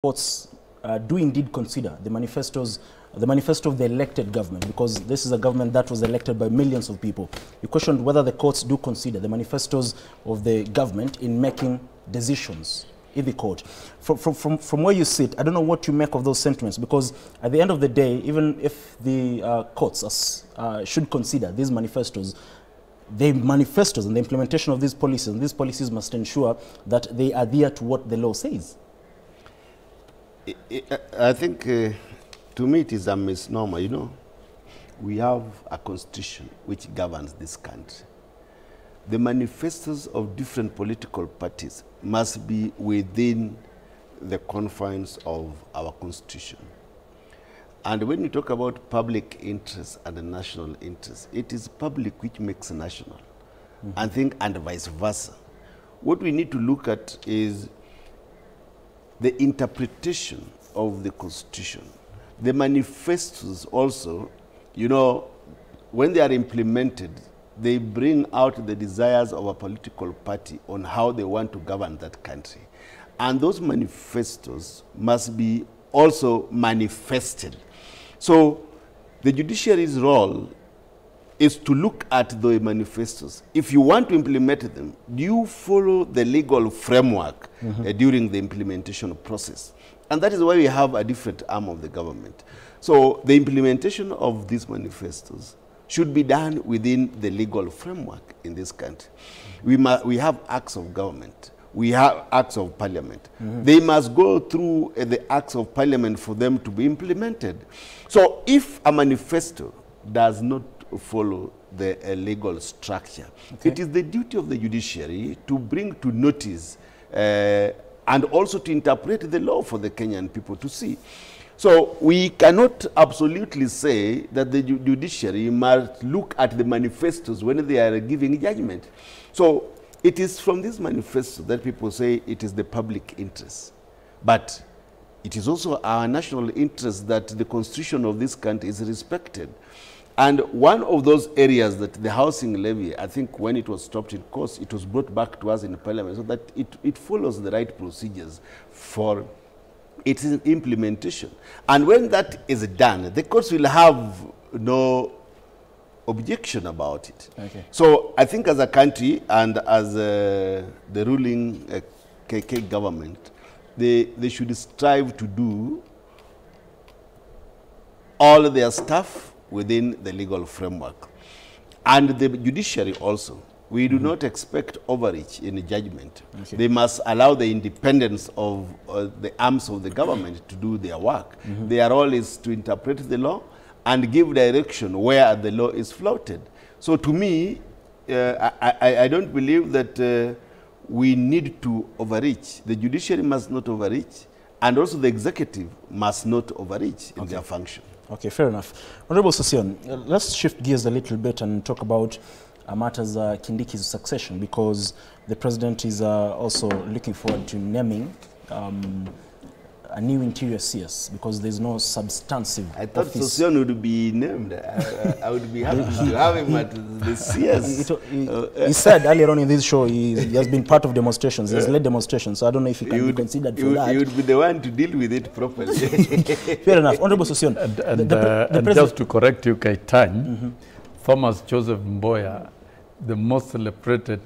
courts do indeed consider the manifesto of the elected government, because this is a government that was elected by millions of people. You questioned whether the courts do consider the manifestos of the government in making decisions in the court. From where you sit, I don't know what you make of those sentiments, because at the end of the day, even if the courts should consider these manifestos, the manifestos and the implementation of these policies must ensure that they adhere to what the law says. I think, to me, it is a misnomer. You know, we have a constitution which governs this country. The manifestos of different political parties must be within the confines of our constitution. And when you talk about public interest and national interest, it is public which makes national, and vice versa. What we need to look at is the interpretation of the constitution. The manifestos also, you know, when they are implemented, they bring out the desires of a political party on how they want to govern that country. And those manifestos must be also manifested. So the judiciary's role is to look at the manifestos. If you want to implement them, do you follow the legal framework during the implementation process? And that is why we have a different arm of the government. So the implementation of these manifestos should be done within the legal framework in this country. We have acts of government. We have acts of parliament. They must go through the acts of parliament for them to be implemented. So if a manifesto does not follow the legal structure, it is the duty of the judiciary to bring to notice and also to interpret the law for the Kenyan people to see. So we cannot absolutely say that the judiciary must look at the manifestos when they are giving judgment. So it is from this manifesto that people say it is the public interest. But it is also our national interest that the constitution of this country is respected. And one of those areas that the housing levy, I think when it was stopped in courts, it was brought back to us in parliament so that it follows the right procedures for its implementation. And when that is done, the courts will have no objection about it. So I think as a country and as the ruling KK government, they should strive to do all their stuff within the legal framework. And the judiciary also. We do not expect overreach in judgment. They must allow the independence of the arms of the government to do their work. Their role is to interpret the law and give direction where the law is flouted. So to me, I don't believe that we need to overreach. The judiciary must not overreach, and also the executive must not overreach in their function. Okay, fair enough. Honorable Sosion, let's shift gears a little bit and talk about matters Kindiki's succession, because the president is also looking forward to naming a new interior CS, because there's no substantive I thought office. Sosion would be named. I would be happy to have him at the CS. He said earlier on in this show he has been part of demonstrations. He has led demonstrations, so I don't know if he can be considered for that. He would be the one to deal with it properly. Fair enough. Honorable Sosion. And just to correct you, Kaitan, former Joseph Mboya, the most celebrated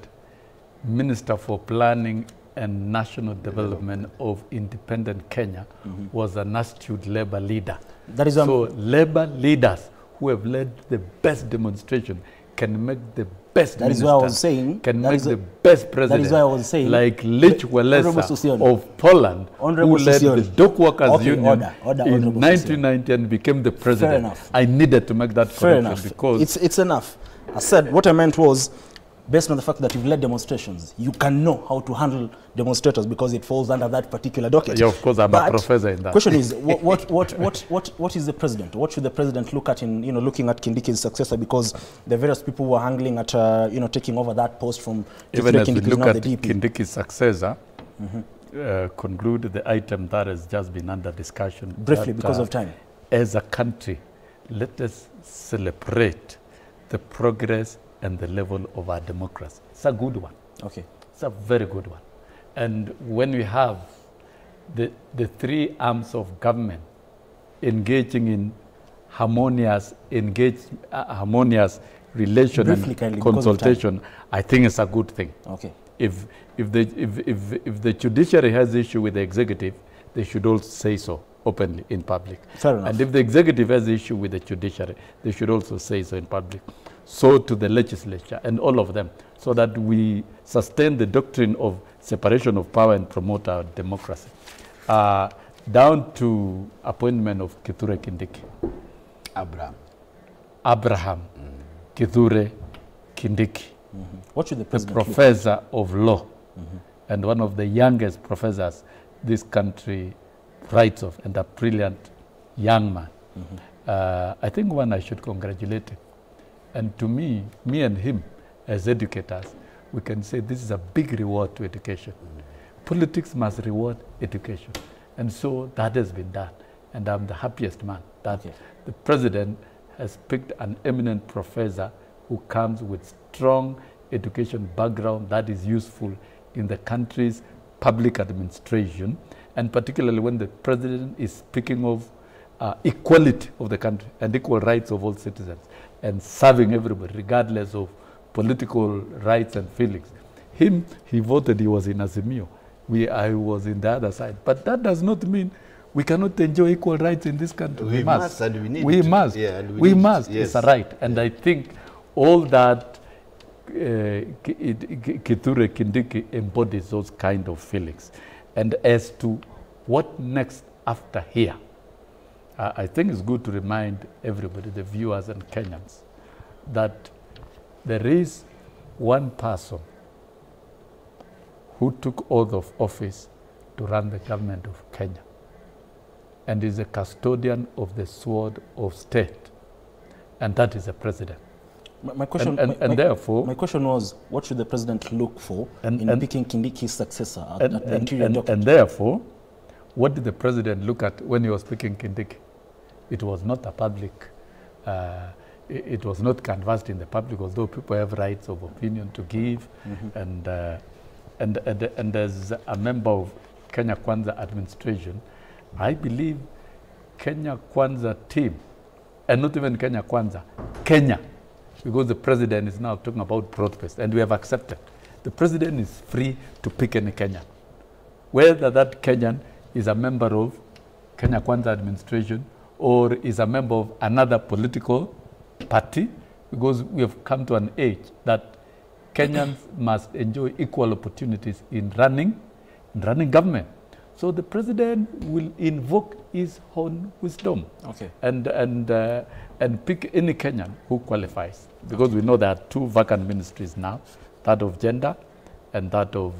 Minister for Planning and National Development of independent Kenya, was an astute labor leader. That is so labor leaders who have led the best demonstration can make the best that minister, is what I was saying. can make the best president. That is what I was saying. Like Lech Walesa of Poland, who led the dock workers union in 1990 and became the president. Fair enough. I needed to make that correction because it's enough. I said what I meant was, based on the fact that you've led demonstrations, you can know how to handle demonstrators because it falls under that particular docket. Yeah, of course, I'm a professor in that. Question is, what is the president? What should the president look at in looking at Kindiki's successor? Because the various people who are angling at taking over that post from even as we look at Kindiki's successor, conclude the item that has just been under discussion. Briefly, because of time. As a country, let us celebrate the progress and the level of our democracy. It's a good one. Okay. It's a very good one. And when we have the three arms of government engaging in harmonious relation and consultation, I think it's a good thing. Okay. If the judiciary has issue with the executive, they should also say so openly in public. Fair enough. And if the executive has issue with the judiciary, they should also say so in public. So to the legislature and all of them, so that we sustain the doctrine of separation of power and promote our democracy. Down to appointment of Kithure Kindiki. Abraham Kithure Kindiki. What should the president the professor of law and one of the youngest professors this country writes of, and a brilliant young man. I think I should congratulate him. And to me and him as educators, we can say this is a big reward to education. Politics must reward education. And so that has been done. And I'm the happiest man that the president has picked an eminent professor who comes with strong education background that is useful in the country's public administration, and particularly when the president is speaking of equality of the country and equal rights of all citizens and serving everybody regardless of political rights and feelings. He voted, he was in Azimio. I was in the other side. But that does not mean we cannot enjoy equal rights in this country. We must and we need we to. must. Yeah, and we must. Yes. It's a right. And I think all that Kithure Kindiki embodies those kind of feelings. And as to what next after here, I think it's good to remind everybody, the viewers and Kenyans, that there is one person who took oath of office to run the government of Kenya and is a custodian of the sword of state, and that is the president. My question, therefore, my question was, what should the president look for in picking Kindiki's successor at the interior docket? And therefore, what did the president look at when he was picking Kindiki? It was not a public, it was not canvassed in the public, although people have rights of opinion to give. And as a member of Kenya Kwanza administration, I believe Kenya Kwanza team, and not even Kenya Kwanza, Kenya, because the president is now talking about broad-based, and we have accepted. The president is free to pick any Kenyan. Whether that Kenyan is a member of Kenya Kwanza administration or is a member of another political party, because we have come to an age that Kenyans must enjoy equal opportunities in running government. So the president will invoke his own wisdom and pick any Kenyan who qualifies. Because we know there are two vacant ministries now, that of gender and that of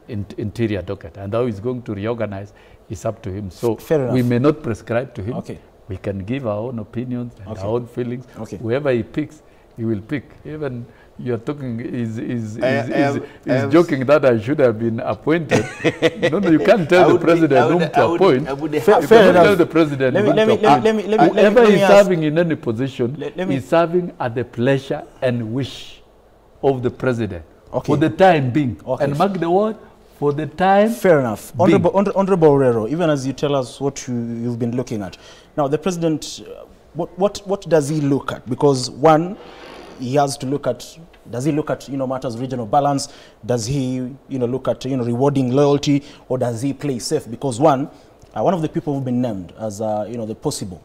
interior docket. And how he's going to reorganize is up to him. So we may not prescribe to him. We can give our own opinions and our own feelings. Whoever he picks, he will pick. Even you're talking, is joking that I should have been appointed. No, you can't tell the president whom to appoint. Fair enough. Tell the president whoever is serving in any position is serving at the pleasure and wish of the president for the time being. And mark the word, for the time. Fair enough. Honorable Orero, even as you tell us what you've been looking at. Now, the president, what does he look at? Because one, he has to look at, does he look at, matters of regional balance? Does he, look at, rewarding loyalty, or does he play safe? Because one of the people who've been named as, the possible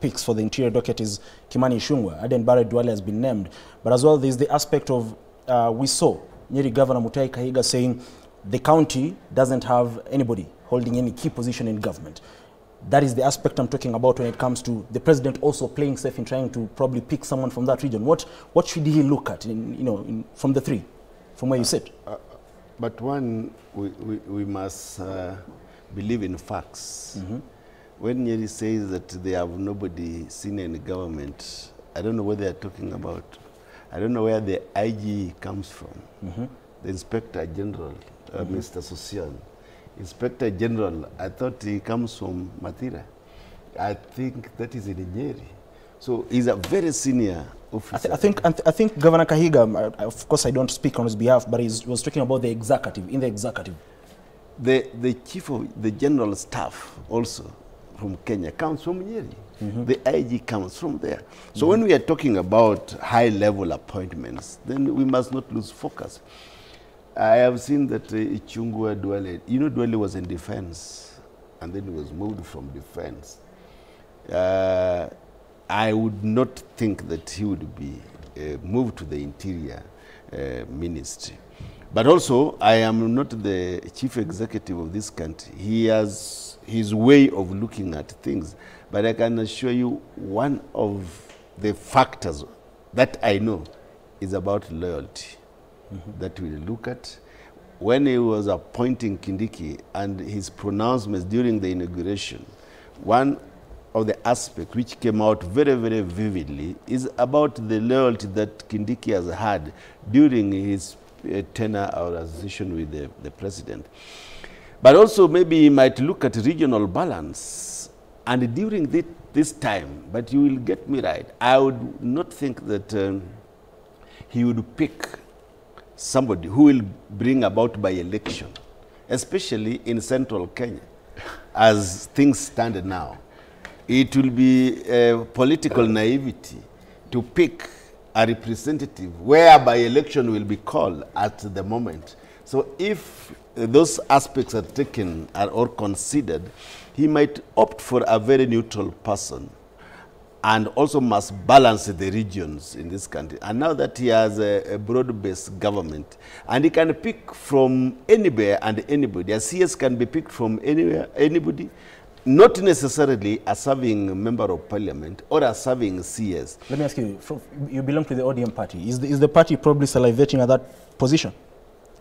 picks for the interior docket is Kimani Ichung'wah. Aden Barre Duale has been named. But as well, there's the aspect of, we saw Nyeri Governor Mutahi Kahiga saying the county doesn't have anybody holding any key position in government. That is the aspect I'm talking about when it comes to the president also playing safe in trying to probably pick someone from that region. What should he look at, from the three, from where you sit? But one, we must believe in facts. When Nyeri says that they have nobody senior in the government, I don't know what they are talking about. I don't know where the IG comes from. The Inspector General, Mr. Sosian. Inspector General, I thought he comes from Mathira. I think that is in Nyeri. So he's a very senior officer. I think Governor Kahiga, of course I don't speak on his behalf, but he was talking about the executive, in the executive. the chief of the general staff also from Kenya comes from Nyeri. The IG comes from there. So when we are talking about high-level appointments, then we must not lose focus. I have seen that Ichung'wah Duale, you know, Duale was in defense, and then he was moved from defense. I would not think that he would be moved to the interior ministry. But also, I am not the chief executive of this country. He has his way of looking at things. But I can assure you, one of the factors that I know is about loyalty that we'll look at. When he was appointing Kindiki and his pronouncements during the inauguration, one of the aspects which came out very, very vividly is about the loyalty that Kindiki has had during his tenure or association with the president. But also maybe he might look at regional balance. And during this time, but you will get me right, I would not think that he would pick somebody who will bring about by election, especially in central Kenya, as things stand now. It will be political naivety to pick a representative whereby election will be called at the moment. So if those aspects are taken or considered, he might opt for a very neutral person and also must balance the regions in this country. And now that he has a broad-based government, and he can pick from anywhere and anybody, a CS can be picked from anywhere, anybody, not necessarily a serving member of parliament or a serving CS. Let me ask you, you belong to the ODM party. Is the party probably salivating at that position?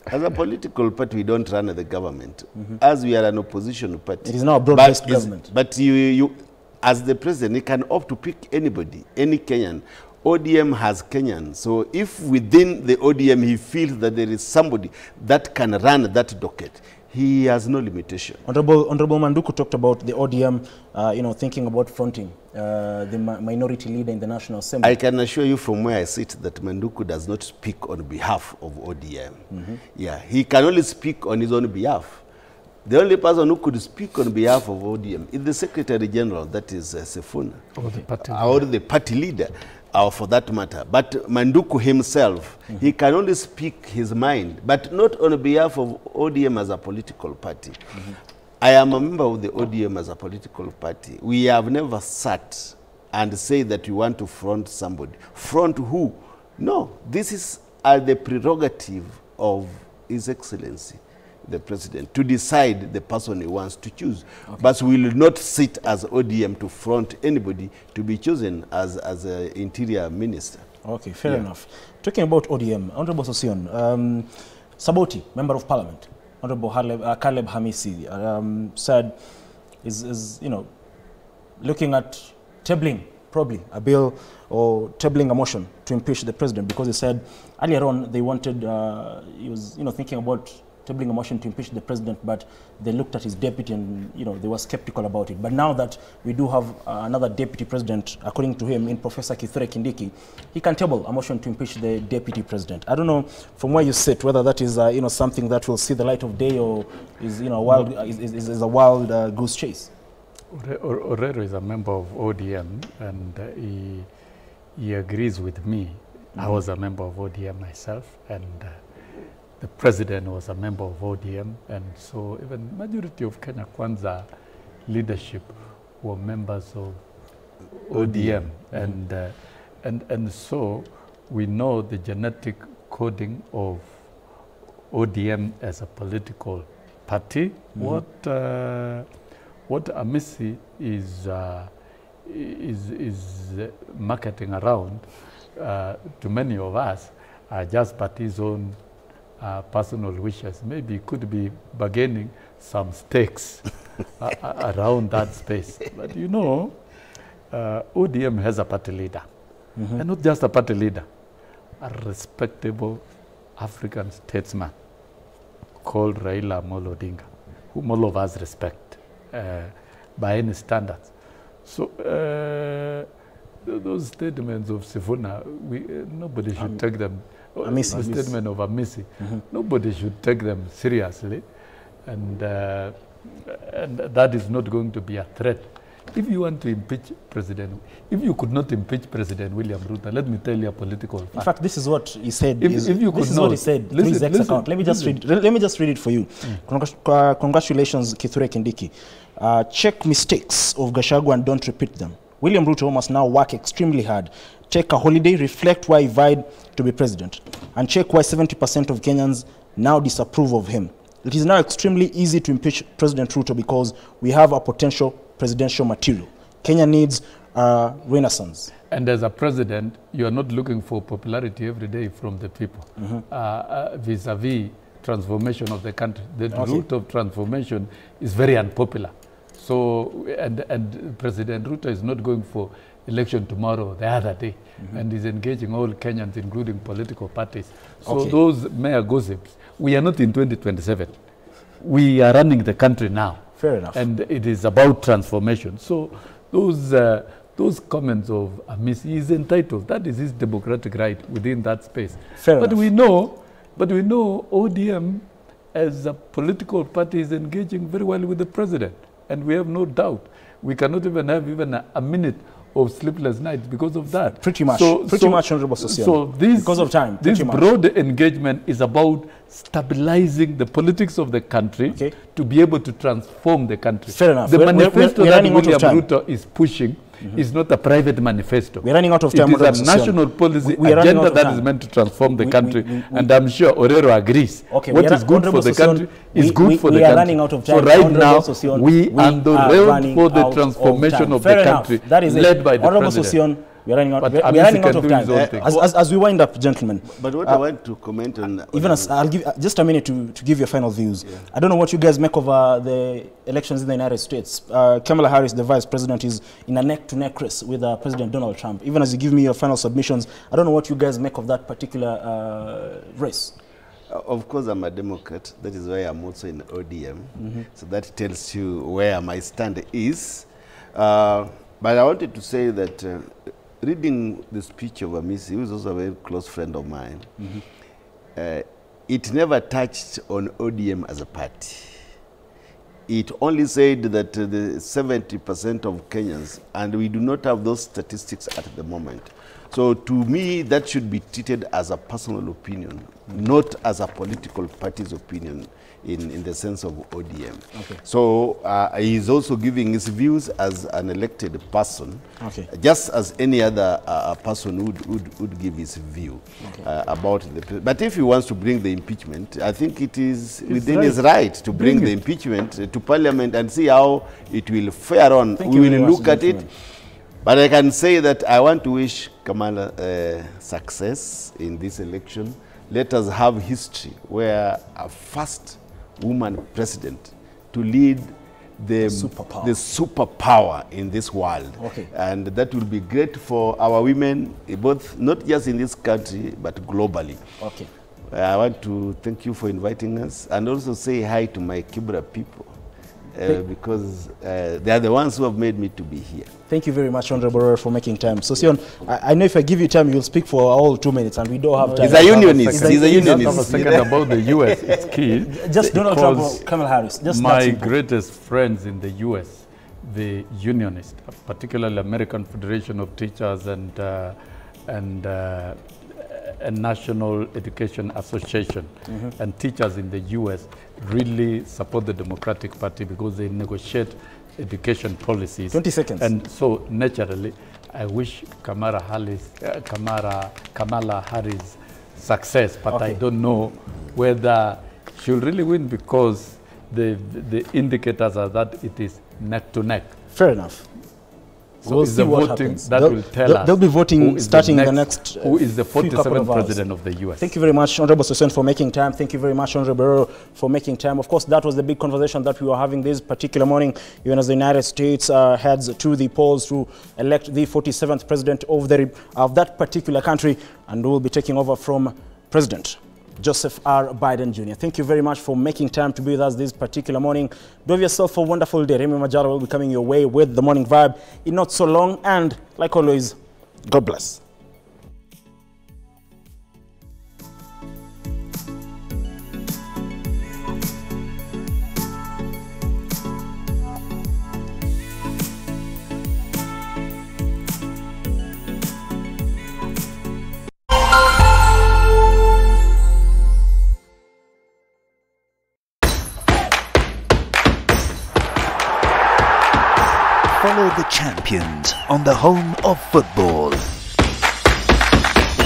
As a political party, we don't run the government. As we are an opposition party. It is now a broad-based government. But you, as the president, you can opt to pick anybody, any Kenyan. ODM has Kenyan. So if within the ODM he feels that there is somebody that can run that docket, he has no limitation. Honorable Manduku talked about the ODM, thinking about fronting the minority leader in the National Assembly. I can assure you from where I sit that Manduku does not speak on behalf of ODM. Yeah, he can only speak on his own behalf. The only person who could speak on behalf of ODM is the Secretary General, that is Sifuna, or the party leader. Or for that matter. But Manduku himself, he can only speak his mind, but not on behalf of ODM as a political party. I am a member of the ODM as a political party. We have never sat and said that we want to front somebody. Front who? No, this is the prerogative of His Excellency, the President, to decide the person he wants to choose. But we will not sit as ODM to front anybody to be chosen as an interior minister. Okay, fair enough. Talking about ODM, Honorable Sosion, Saboti, Member of Parliament, Honorable Caleb Hamisi, said is looking at tabling probably a bill or tabling a motion to impeach the president, because he said earlier on they wanted, he was thinking about tabling a motion to impeach the president, but they looked at his deputy and they were skeptical about it. But now that we do have another deputy president, according to him, in Professor Kithure Kindiki, he can table a motion to impeach the deputy president. I don't know from where you sit whether that is something that will see the light of day, or is is a wild goose chase. Orero is a member of ODM, and he agrees with me. I was a member of ODM myself, and the president was a member of ODM, and so even majority of Kenya Kwanza leadership were members of ODM. And so we know the genetic coding of ODM as a political party. What Hamisi is marketing around to many of us are just party's own personal wishes. Maybe it could be bargaining some stakes around that space. But ODM has a party leader, and not just a party leader, a respectable African statesman called Raila Amolo Odinga, whom all of us respect by any standards. So those statements of Sifuna, nobody should take them. The statement of Hamisi, nobody should take them seriously. and that is not going to be a threat. If you want to impeach President, if you could not impeach President William Ruto, let me tell you a political fact. In fact, this is what he said. If you could this is what he said through his X account. Let me just read it for you. Congratulations, Kithure Kindiki. Check mistakes of Gachagua and don't repeat them. William Ruto must now work extremely hard. Take a holiday, reflect why he vied to be president, and check why 70% of Kenyans now disapprove of him. It is now extremely easy to impeach President Ruto because we have a potential presidential material. Kenya needs a renaissance. And as a president, you are not looking for popularity every day from the people. Vis-a-vis transformation of the country. The route of transformation is very unpopular. So, and President Ruto is not going for election tomorrow, the other day, and is engaging all Kenyans, including political parties. So those mere gossips, we are not in 2027. We are running the country now. Fair enough. And it is about transformation. So those comments of Amis, he is entitled. That is his democratic right within that space. Fair but enough. we know ODM as a political party is engaging very well with the president. And we have no doubt. We cannot even have a minute of sleepless nights because of that. Pretty much, Honorable Sossion. So this, because of time, this broad engagement is about stabilizing the politics of the country to be able to transform the country. Fair enough. The manifesto that William Ruto is pushing is not a private manifesto. We're running out of time. It is a national policy agenda that is meant to transform the country. And I'm sure Orero agrees. What is good for the country is good for the country. We are running out of time. So right now, we are on the road for the transformation of the country led by the president. We are running out of time. As we wind up, gentlemen. But what I want to comment on... I'll give just a minute to give your final views. Yeah. I don't know what you guys make of the elections in the United States. Kamala Harris, the vice president, is in a neck-to-neck race with President Donald Trump. Even as you give me your final submissions, I don't know what you guys make of that particular race. Of course, I'm a Democrat. That is why I'm also in ODM. So that tells you where my stand is. But I wanted to say that reading the speech of Amisi, who is also a very close friend of mine, it never touched on ODM as a party. It only said that the 70% of Kenyans, and we do not have those statistics at the moment. So to me, that should be treated as a personal opinion, not as a political party's opinion in the sense of ODM. So he's also giving his views as an elected person, just as any other person would give his view about the... But if he wants to bring the impeachment, I think it is within his right to bring the impeachment to Parliament and see how it will fare on. We will look at it. But I can say that I want to wish Kamala success in this election. Let us have history where a first woman president to lead the superpower in this world. And that will be great for our women, both not just in this country, but globally. I want to thank you for inviting us and also say hi to my Kibra people. Because they are the ones who have made me to be here. Thank you very much, Honorable, for making time. So, Sion, I know if I give you time, you'll speak for all 2 minutes, and we don't have time. He's a unionist. He's a unionist. Have a second about the U.S. It's key. Just Donald Trump or Kamala Harris. Just my greatest friends in the U.S., the unionists, particularly American Federation of Teachers and National Education Association and teachers in the U.S. really support the Democratic Party because they negotiate education policies. 20 seconds. And so naturally, I wish Kamala Harris success, but I don't know whether she'll really win because the indicators are that it is neck to neck. Fair enough. So we'll see what happens. That will tell us. They'll be voting starting the next who is the 47th president of the U.S. Thank you very much, Honorable Sossion, for making time. Thank you very much, Honorable for making time. Of course, that was the big conversation that we were having this particular morning, even as the United States heads to the polls to elect the 47th president of that particular country, and will be taking over from President Joseph R. Biden Jr. Thank you very much for making time to be with us this particular morning. Do have yourself a wonderful day. Remy Majara will be coming your way with the Morning Vibe in not so long. And like always, God bless. Follow the champions on the home of football.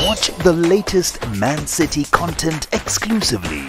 Watch the latest Man City content exclusively